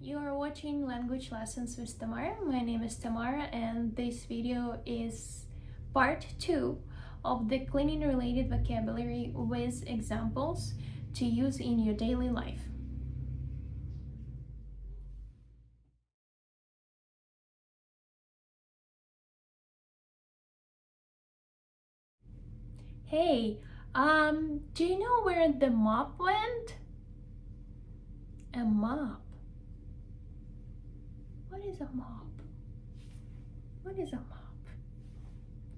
You are watching Language Lessons with Tamara. My name is Tamara and this video is part 2 of the cleaning related vocabulary with examples to use in your daily life. Hey, do you know where the mop went? A mop. What is a mop? What is a mop?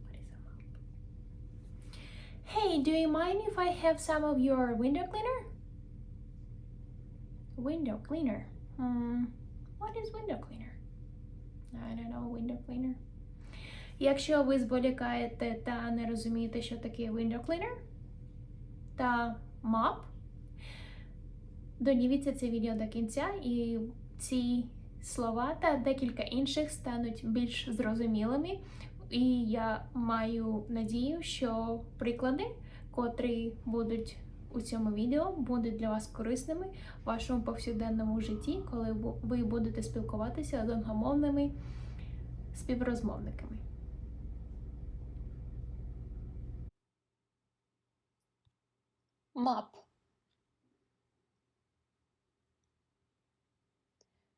What is a mop? Hey, do you mind if I have some of your window cleaner? Window cleaner. What is window cleaner? I don't know, window cleaner. Якщо ви зволікаєте та не розумієте, що таке window cleaner та mop, додивіться це відео до кінця і ці слова та декілька інших стануть більш зрозумілими. І я маю надію, що приклади, котрі будуть у цьому відео, будуть для вас корисними в вашому повседневному житті, коли ви будете спілкуватися з англомовними співрозмовниками. Mop.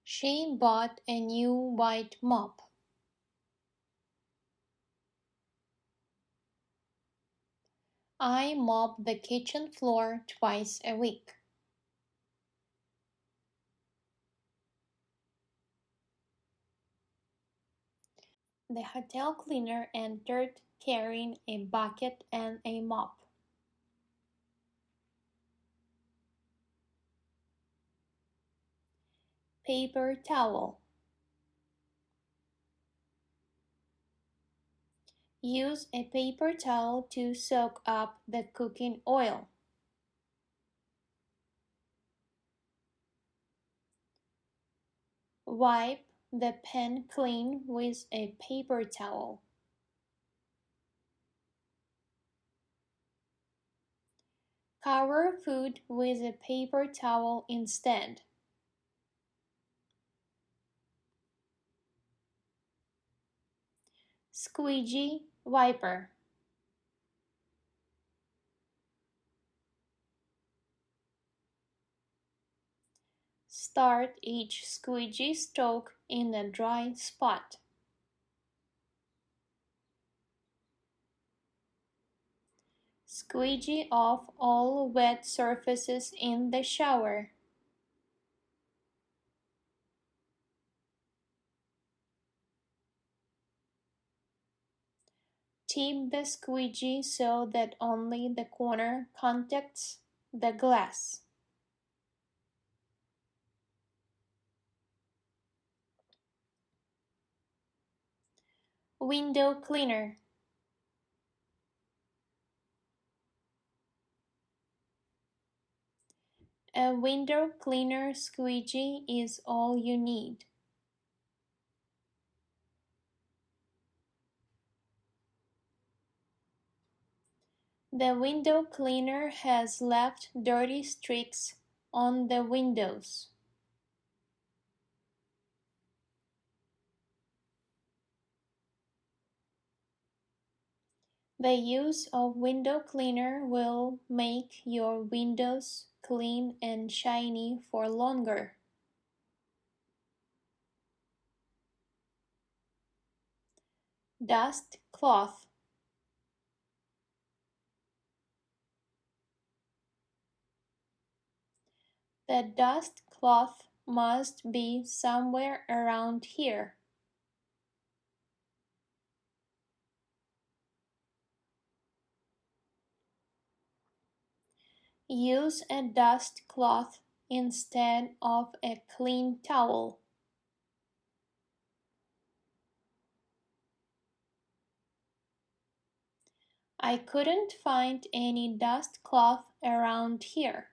She bought a new white mop. I mop the kitchen floor twice a week. The hotel cleaner entered carrying a bucket and a mop. Paper towel. Use a paper towel to soak up the cooking oil. Wipe the pan clean with a paper towel. Cover food with a paper towel instead. Squeegee wiper. Start each squeegee stroke in a dry spot. Squeegee off all wet surfaces in the shower. Tip the squeegee so that only the corner contacts the glass. Window cleaner. A window cleaner squeegee is all you need. The window cleaner has left dirty streaks on the windows. The use of window cleaner will make your windows clean and shiny for longer. Dust cloth. The dust cloth must be somewhere around here. Use a dust cloth instead of a clean towel. I couldn't find any dust cloth around here.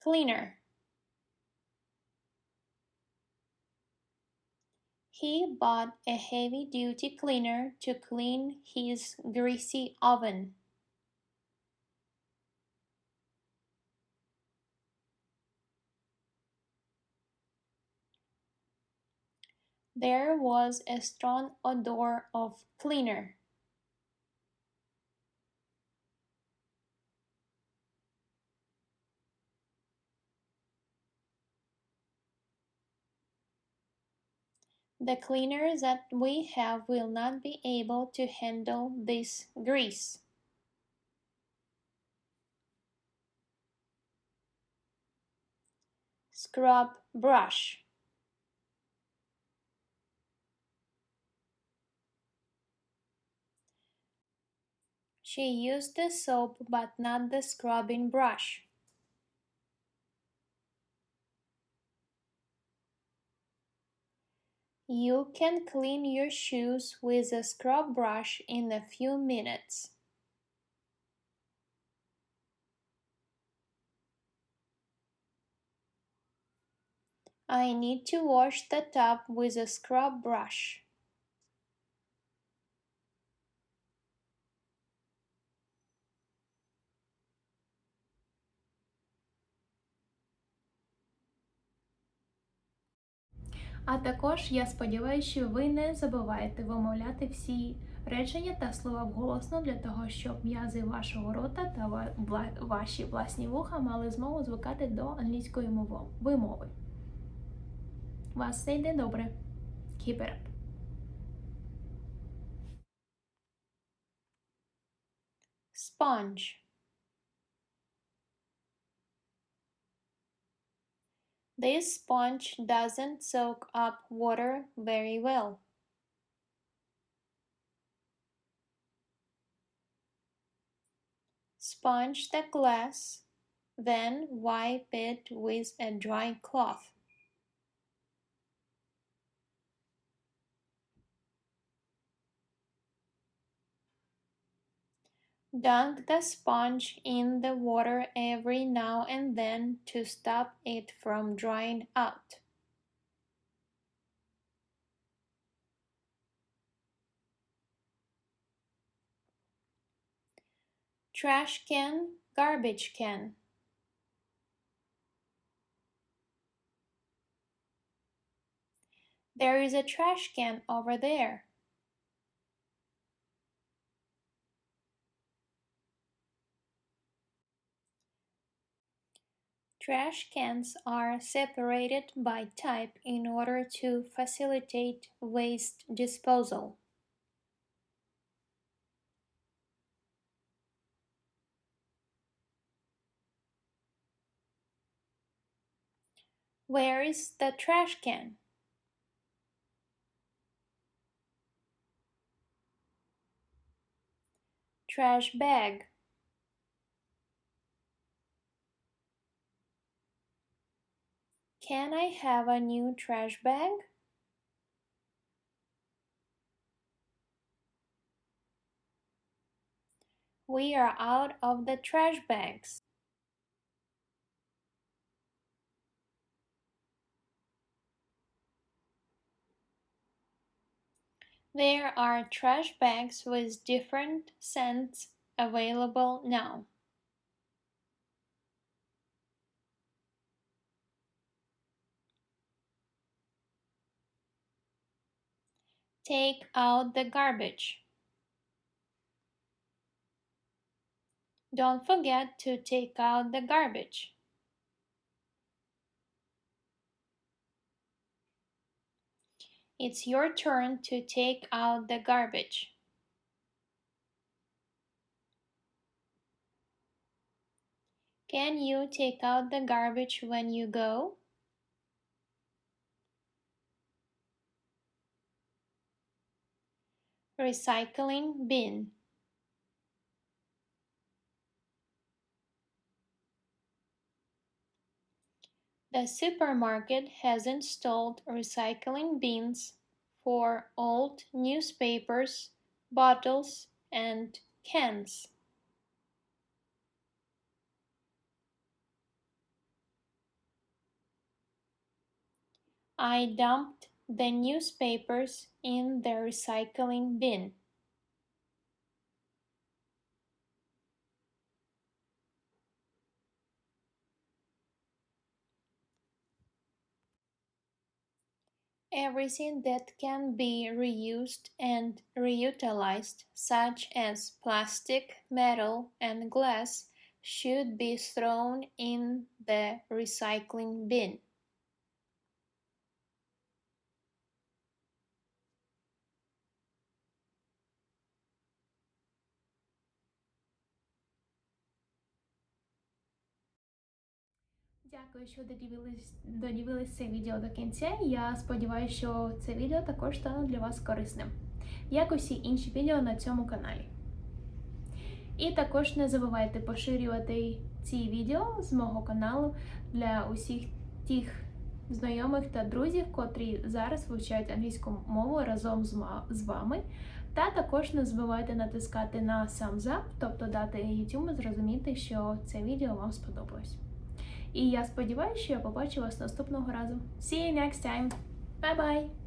Cleaner. He bought a heavy-duty cleaner to clean his greasy oven. There was a strong odor of cleaner. The cleaner that we have will not be able to handle this grease. Scrub brush. She used the soap but not the scrubbing brush. You can clean your shoes with a scrub brush in a few minutes. I need to wash the tub with a scrub brush. А також я сподіваюся, що ви не забуваєте вимовляти всі речення та слова вголосно для того, щоб м'язи вашого рота та ваші власні вуха мали змогу звикати до англійської вимови. У вас все йде добре. Keep it up. Sponge. This sponge doesn't soak up water very well. Sponge the glass, then wipe it with a dry cloth. Dunk the sponge in the water every now and then to stop it from drying out. Trash can, garbage can. There is a trash can over there. Trash cans are separated by type in order to facilitate waste disposal. Where is the trash can? Trash bag. Can I have a new trash bag? We are out of the trash bags. There are trash bags with different scents available now. Take out the garbage. Don't forget to take out the garbage. It's your turn to take out the garbage. Can you take out the garbage when you go? Recycling bin. The supermarket has installed recycling bins for old newspapers, bottles, and cans. I dumped the newspapers in the recycling bin. Everything that can be reused and reutilized, such as plastic, metal, and glass, should be thrown in the recycling bin. Дякую, що додивились це відео до кінця. Я сподіваюся, що це відео також стане для вас корисним, як усі інші відео на цьому каналі. І також не забувайте поширювати ці відео з мого каналу для усіх тих знайомих та друзів, котрі зараз вивчають англійську мову разом з вами. Та також не забувайте натискати на thumbs up, тобто дати YouTube зрозуміти, що це відео вам сподобалось. І я сподіваюся, що я побачу вас наступного разу. See you next time. Bye-bye!